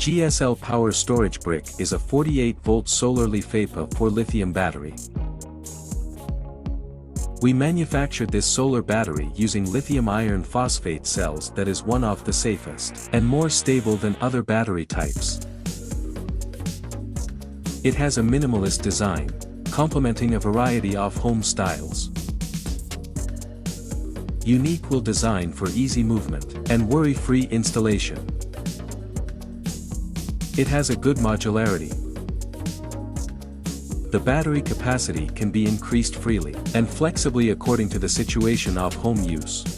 GSL Power Storage Brick is a 48-volt solar LiFePO4 lithium battery. We manufactured this solar battery using lithium iron phosphate cells that is one of the safest and more stable than other battery types. It has a minimalist design, complementing a variety of home styles. Unique will design for easy movement and worry-free installation. It has a good modularity. The battery capacity can be increased freely and flexibly according to the situation of home use.